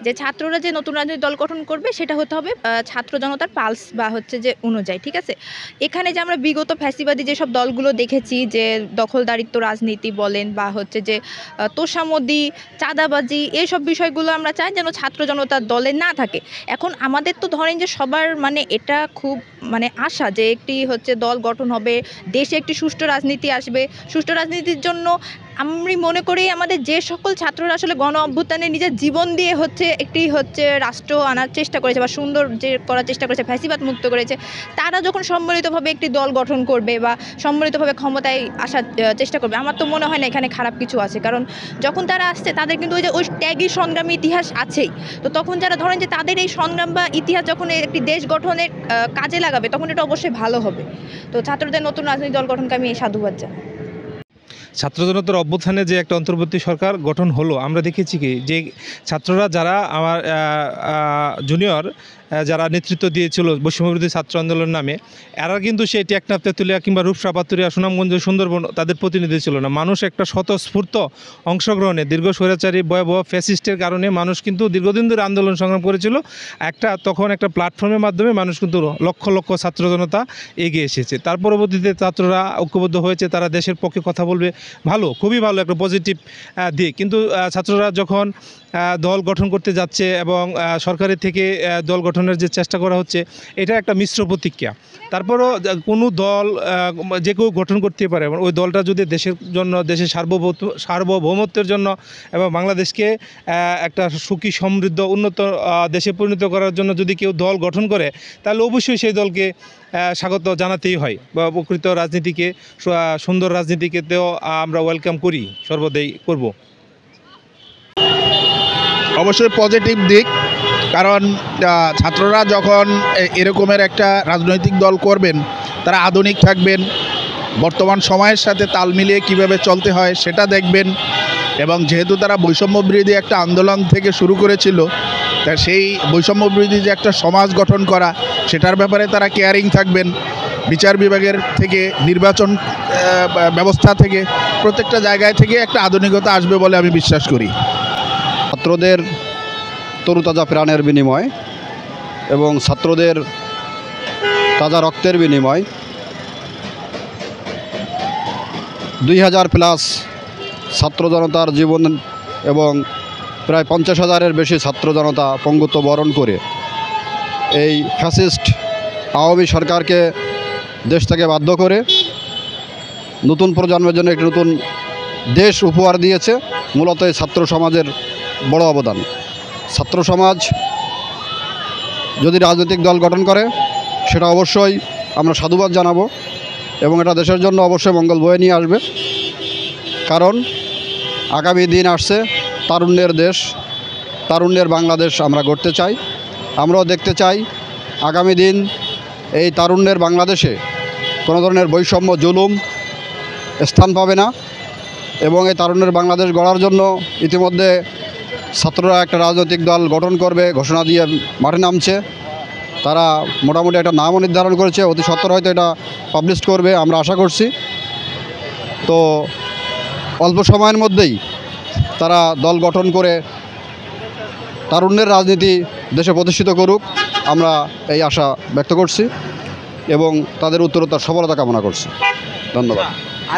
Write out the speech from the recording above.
যে ছাত্ররা যে নতুন রাজনৈতিক দল গঠন করবে সেটা হতে হবে ছাত্র জনতার পালস বা হচ্ছে যে অনুযায়ী, ঠিক আছে। এখানে যে আমরা বিগত ফ্যাসিবাদী যেসব দলগুলো দেখেছি, যে দখলদারিত্ব রাজনীতি বলেন বা হচ্ছে যে তোষামোদি, চাঁদাবাজি, এইসব বিষয়গুলো আমরা চাই যেন ছাত্র জনতার দলে না থাকে। এখন আমাদের তো ধরেন যে সবার মানে এটা খুব মানে আশা যে একটি হচ্ছে দল গঠন হবে, দেশে একটি সুষ্ঠু রাজনীতি আসবে। সুষ্ঠু রাজনীতির জন্য আমি মনে করি আমাদের যে সকল ছাত্ররা আসলে গণ অভ্যুত্থানে নিজের জীবন দিয়ে হচ্ছে একটি হচ্ছে রাষ্ট্র আনার চেষ্টা করেছে বা সুন্দর যে করার চেষ্টা করেছে, ফ্যাসিবাদ মুক্ত করেছে, তারা যখন সম্মিলিতভাবে একটি দল গঠন করবে বা সম্মিলিতভাবে ক্ষমতায় আসার চেষ্টা করবে, আমার তো মনে হয় না এখানে খারাপ কিছু আছে। কারণ যখন তারা আসছে তাদের কিন্তু ওই ত্যাগী সংগ্রামী ইতিহাস আছেই। তো তখন যারা ধরেন যে তাদের এই সংগ্রাম বা ইতিহাস যখন একটি দেশ গঠনের কাজে লাগাবে তখন এটা অবশ্যই ভালো হবে। তো ছাত্রদের নতুন রাজনৈতিক দল গঠনকে আমি সাধুবাদ জানাই। ছাত্র জনতার অভ্যুত্থানে যে একটা অন্তর্বর্তী সরকার গঠন হলো, আমরা দেখেছি কি যে ছাত্ররা যারা আমার জুনিয়র যারা নেতৃত্ব দিয়েছিল বৈষম্যবিরোধী ছাত্র আন্দোলন নামে, এরা কিন্তু সেই টেকনাফ, তেঁতুলিয়া কিংবা রূপসা, পাতুরিয়া, সুনামগঞ্জ, সুন্দরবন তাদের প্রতিনিধি ছিল না। মানুষ একটা স্বতঃস্ফূর্ত অংশগ্রহণে দীর্ঘ স্বৈরাচারী ভয়াবহ ফ্যাসিস্টের কারণে মানুষ কিন্তু দীর্ঘদিন ধরে আন্দোলন সংগ্রাম করেছিল। তখন একটা প্ল্যাটফর্মের মাধ্যমে মানুষ কিন্তু লক্ষ লক্ষ ছাত্র জনতা এগিয়ে এসেছে। তার পরবর্তীতে ছাত্ররা ঐক্যবদ্ধ হয়েছে, তারা দেশের পক্ষে কথা বলবে, ভালো, খুবই ভালো একটা পজিটিভ দিক। কিন্তু ছাত্ররা যখন দল গঠন করতে যাচ্ছে এবং সরকারের থেকে দল গঠনের যে চেষ্টা করা হচ্ছে, এটা একটা মিশ্র প্রতিক্রিয়া। তারপরও কোনো দল যে কেউ গঠন করতে পারে, এবং ওই দলটা যদি দেশের জন্য, দেশের সার্বভৌমত্বের জন্য এবং বাংলাদেশকে একটা সুখী, সমৃদ্ধ, উন্নত দেশে পরিণত করার জন্য যদি কেউ দল গঠন করে, তাহলে অবশ্যই সেই দলকে স্বাগত জানাতেই হয়। বা প্রকৃত রাজনীতিকে, সুন্দর রাজনীতিকেতেও আমরা ওয়েলকাম করি, সর্বদাই করব। অবশ্যই পজিটিভ দিক, কারণ ছাত্ররা যখন এরকমের একটা রাজনৈতিক দল করবেন, তারা আধুনিক থাকবেন, বর্তমান সময়ের সাথে তাল মিলিয়ে কীভাবে চলতে হয় সেটা দেখবেন। এবং যেহেতু তারা বৈষম্য বিরোধী একটা আন্দোলন থেকে শুরু করেছিল, তা সেই বৈষম্য বিরোধী যে একটা সমাজ গঠন করা, সেটার ব্যাপারে তারা কেয়ারিং থাকবেন। বিচার বিভাগের থেকে, নির্বাচন ব্যবস্থা থেকে, প্রত্যেকটা জায়গায় থেকে একটা আধুনিকতা আসবে বলে আমি বিশ্বাস করি। ছাত্রদের তরুতাজা প্রাণের বিনিময় এবং ছাত্রদের তাজা রক্তের বিনিময় 2000+ ছাত্র জনতার জীবন এবং প্রায় 50,000-এর বেশি ছাত্র জনতা পঙ্গুত্ব বরণ করে এই ফ্যাসিস্ট আওয়ামী সরকারকে দেশ থেকে বাধ্য করে নতুন প্রজন্মের জন্য একটি নতুন দেশ উপহার দিয়েছে। মূলত এই ছাত্র সমাজের বড় অবদান। ছাত্র সমাজ যদি রাজনৈতিক দল গঠন করে, সেটা অবশ্যই আমরা সাধুবাদ জানাবো এবং এটা দেশের জন্য অবশ্যই মঙ্গল বয়ে নিয়ে আসবে। কারণ আগামী দিন আসছে তারুণ্যের দেশ, তারুণ্যের বাংলাদেশ আমরা গড়তে চাই। আমরাও দেখতে চাই আগামী দিন এই তারুণ্যের বাংলাদেশে কোনো ধরনের বৈষম্য, জুলুম স্থান পাবে না। এবং এই তারুণ্যের বাংলাদেশ গড়ার জন্য ইতিমধ্যে ছাত্ররা একটা রাজনৈতিক দল গঠন করবে ঘোষণা দিয়ে মাঠে নামছে। তারা মোটামুটি একটা নামও নির্ধারণ করেছে, অতি সত্বর হয়তো এটা পাবলিশ করবে আমরা আশা করছি। তো অল্প সময়ের মধ্যেই তারা দল গঠন করে তারুণ্যের রাজনীতি দেশে প্রতিষ্ঠিত করুক, আমরা এই আশা ব্যক্ত করছি এবং তাদের উত্তরোত্তর সফলতা কামনা করছি। ধন্যবাদ।